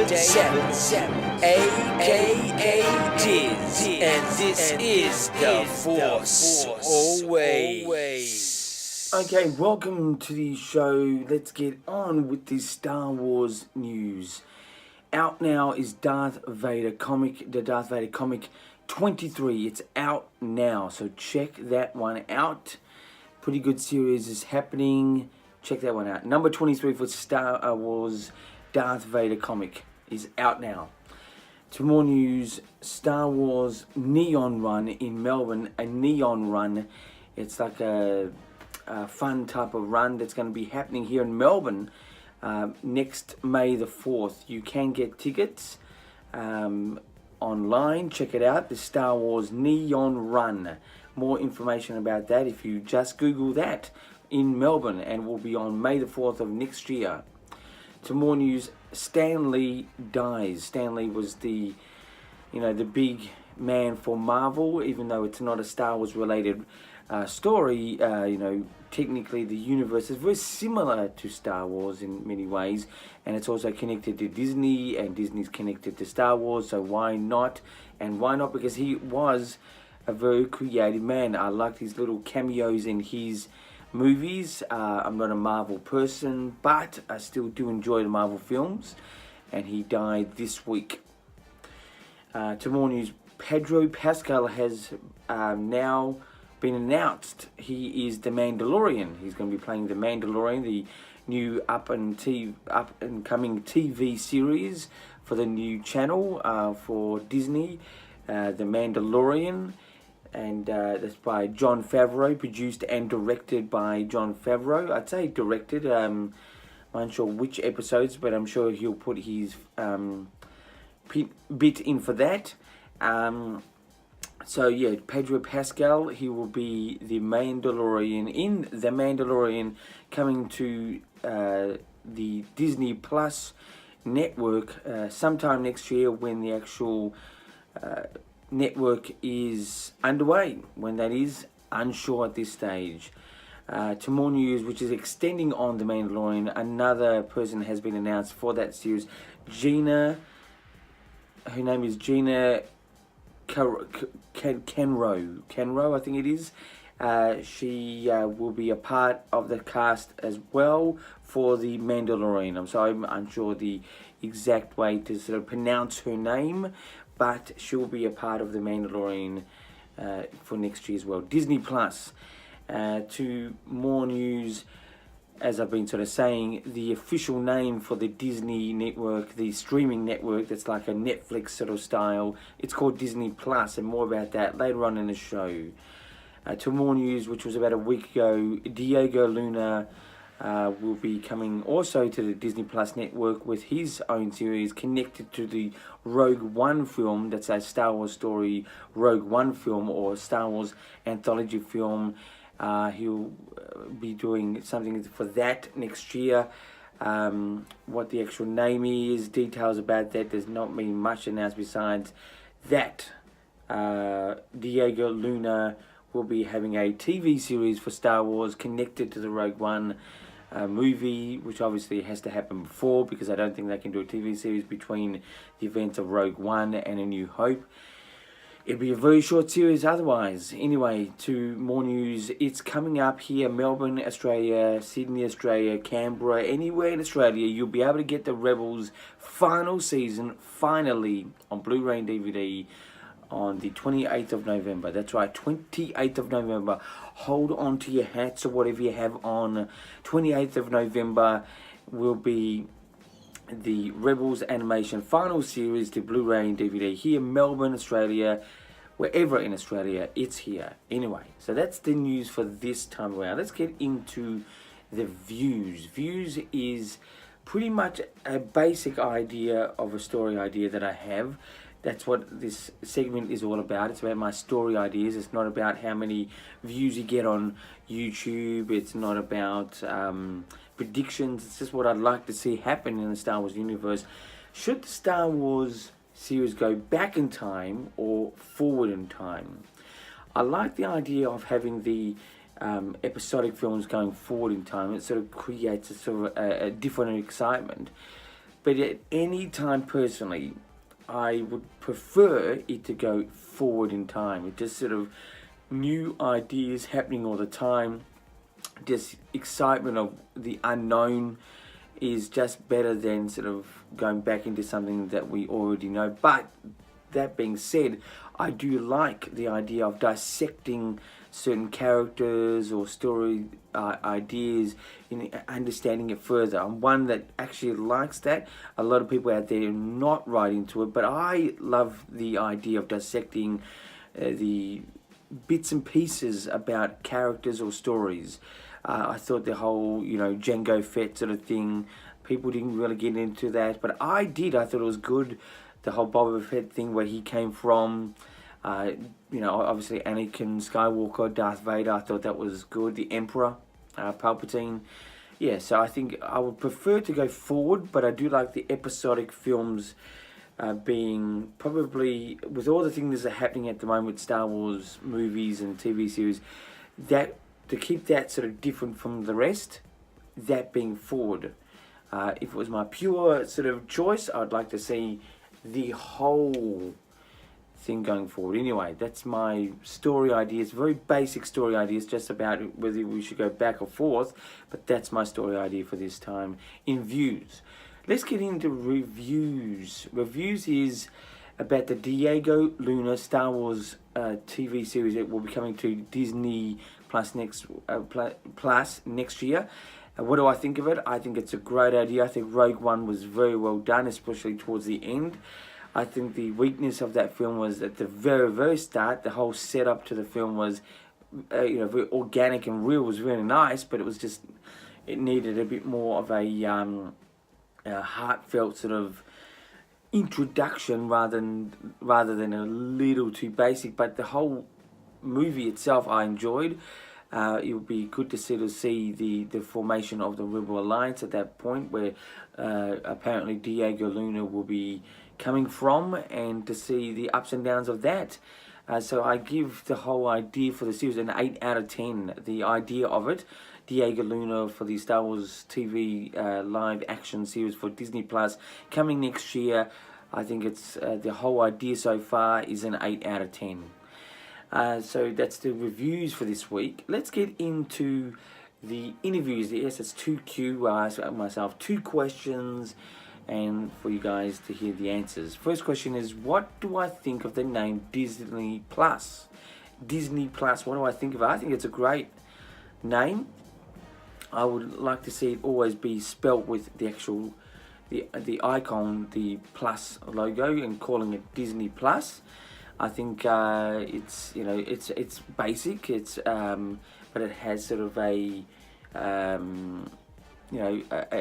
777, aka Diz, and this is The Force Always. Okay, welcome to the show. Let's get on with this Star Wars news. Out now is Darth Vader comic, the Darth Vader comic 23. It's out now, so check that one out. Pretty good series is happening. Check that one out. Number 23 for Star Wars Darth Vader comic is out now. To more news, Star Wars Neon Run in Melbourne. A Neon Run. It's like a fun type of run that's going to be happening here in Melbourne next May the 4th. You can get tickets online. Check it out. The Star Wars Neon Run. More information about that if you just Google that in Melbourne, and will be on May the 4th of next year. To more news, Stan Lee dies. Stan Lee was the big man for Marvel, even though it's not a Star Wars related story. Technically the universe is very similar to Star Wars in many ways, and it's also connected to Disney, and Disney's connected to Star Wars, so why not? And why not? Because he was a very creative man. I liked his little cameos in his movies. I'm not a Marvel person, but I still do enjoy the Marvel films, and he died this week. To more news, Pedro Pascal has now been announced. He is the Mandalorian. He's going to be playing the Mandalorian, the new up and coming TV series for the new channel for Disney, the Mandalorian. And that's by Jon Favreau, produced and directed by Jon Favreau. I'd say directed. I'm not sure which episodes, but I'm sure he'll put his bit in for that. So yeah, Pedro Pascal, he will be the Mandalorian in The Mandalorian, coming to the Disney Plus network sometime next year, when the actual network is underway. When that is, unsure at this stage. To more news, which is extending on The Mandalorian, another person has been announced for that series. Gina, her name is Gina Carano, I think it is. She will be a part of the cast as well for The Mandalorian. I'm sorry, I'm unsure the exact way to sort of pronounce her name, but she'll be a part of The Mandalorian for next year as well. Disney Plus. To more news, as I've been sort of saying, the official name for the Disney network, the streaming network that's like a Netflix sort of style, it's called Disney Plus, and more about that later on in the show. To more news, which was about a week ago, Diego Luna will be coming also to the Disney Plus network with his own series connected to the Rogue One film. That's a Star Wars story Rogue One film, or Star Wars anthology film. He'll be doing something for that next year. What the actual name is, details about that, there's not been much announced besides that. Diego Luna will be having a TV series for Star Wars connected to the Rogue One movie, which obviously has to happen before, because I don't think they can do a TV series between the events of Rogue One and A New Hope. It'd be a very short series otherwise. Anyway, to more news, it's coming up here, Melbourne, Australia, Sydney, Australia, Canberra, anywhere in Australia. You'll be able to get the Rebels final season finally on Blu-ray and DVD on the 28th of November. That's right, 28th of November. Hold on to your hats or whatever you have on. 28th of November will be the Rebels animation final series to Blu-ray and DVD here in Melbourne, Australia. Wherever in Australia, it's here. Anyway, so that's the news for this time around. Let's get into the views. Views is pretty much a basic idea of a story idea that I have. That's what this segment is all about. It's about my story ideas. It's not about how many views you get on YouTube. It's not about predictions. It's just what I'd like to see happen in the Star Wars universe. Should the Star Wars series go back in time or forward in time? I like the idea of having the episodic films going forward in time. It sort of creates a sort of a different excitement. But at any time, personally, I would prefer it to go forward in time. It just sort of new ideas happening all the time. Just excitement of the unknown is just better than sort of going back into something that we already know. But that being said, I do like the idea of dissecting certain characters or story ideas, in understanding it further. I'm one that actually likes that. A lot of people out there are not right into it, but I love the idea of dissecting the bits and pieces about characters or stories. I thought the whole, Jango Fett sort of thing, people didn't really get into that, but I did. I thought it was good, the whole Boba Fett thing, where he came from. Obviously Anakin Skywalker, Darth Vader, I thought that was good. The Emperor, Palpatine. Yeah, so I think I would prefer to go forward, but I do like the episodic films being probably, with all the things that are happening at the moment with Star Wars movies and TV series, that to keep that sort of different from the rest, that being forward. If it was my pure sort of choice, I'd like to see the whole thing going forward. Anyway, that's my story ideas, very basic story ideas, just about whether we should go back or forth, but that's my story idea for this time. In views, let's get into reviews. Reviews is about the Diego Luna Star Wars TV series that will be coming to Disney Plus next year. What do I think of it? I think it's a great idea. I think Rogue One was very well done, especially towards the end. I think the weakness of that film was at the very, very start. The whole setup to the film was, very organic and real. It was really nice, but it needed a bit more of a heartfelt sort of introduction rather than a little too basic. But the whole movie itself, I enjoyed. It would be good to see the formation of the Rebel Alliance at that point, where apparently Diego Luna will be coming from, and to see the ups and downs of that. So I give the whole idea for the series an 8 out of 10. The idea of it, Diego Luna for the Star Wars TV live action series for Disney Plus coming next year. I think it's the whole idea so far is an 8 out of 10. So that's the reviews for this week. Let's get into the interviews. Yes, it's 2Q. I asked myself 2 questions, and for you guys to hear the answers. First question is, what do I think of the name Disney Plus? Disney Plus, what do I think of it? I think it's a great name. I would like to see it always be spelt with the actual, the icon, the plus logo, and calling it Disney Plus. I think it's it's basic. But it has sort of a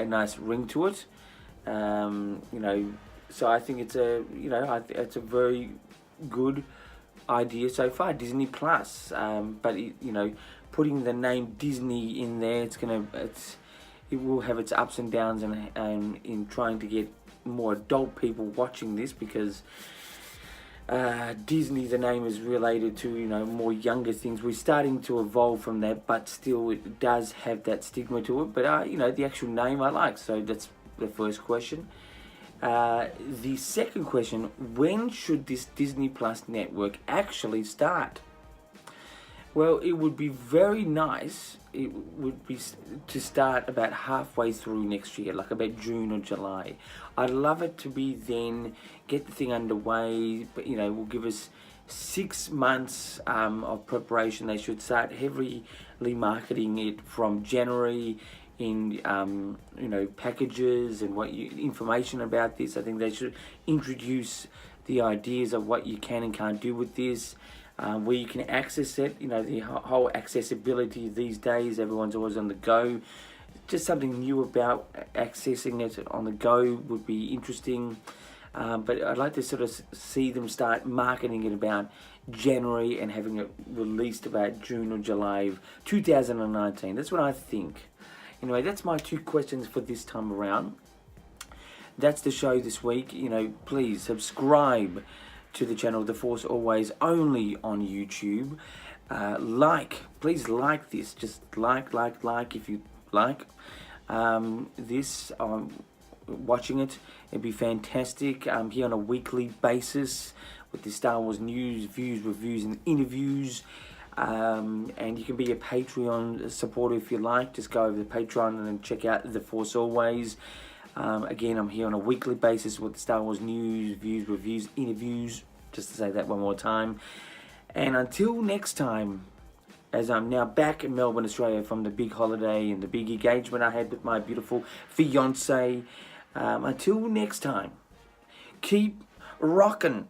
nice ring to it. So I think it's it's a very good idea so far, Disney Plus. But putting the name Disney in there, it will have its ups and downs, and in trying to get more adult people watching this, because Disney, the name, is related to more younger things. We're starting to evolve from that, but still it does have that stigma to it. But the actual name I like, so that's the first question. The second question: when should this Disney Plus network actually start? Well, it would be very nice. It would be to start about halfway through next year, like about June or July. I'd love it to be then, get the thing underway, but will give us 6 months of preparation. They should start heavily marketing it from January in packages and information about this. I think they should introduce the ideas of what you can and can't do with this. Where you can access it, the whole accessibility these days, everyone's always on the go. Just something new about accessing it on the go would be interesting. But I'd like to sort of see them start marketing it about January and having it released about June or July of 2019. That's what I think. Anyway, that's my 2 questions for this time around. That's the show this week. Please subscribe to the channel The Force Always, only on YouTube. Please like this. Just like if you like this. watching it. It'd be fantastic. I'm here on a weekly basis with the Star Wars news, views, reviews, and interviews. And you can be a Patreon supporter if you like. Just go over to Patreon and check out The Force Always. Again, I'm here on a weekly basis with the Star Wars news, views, reviews, interviews. Just to say that one more time. And until next time, as I'm now back in Melbourne, Australia from the big holiday and the big engagement I had with my beautiful fiance. Until next time, keep rocking.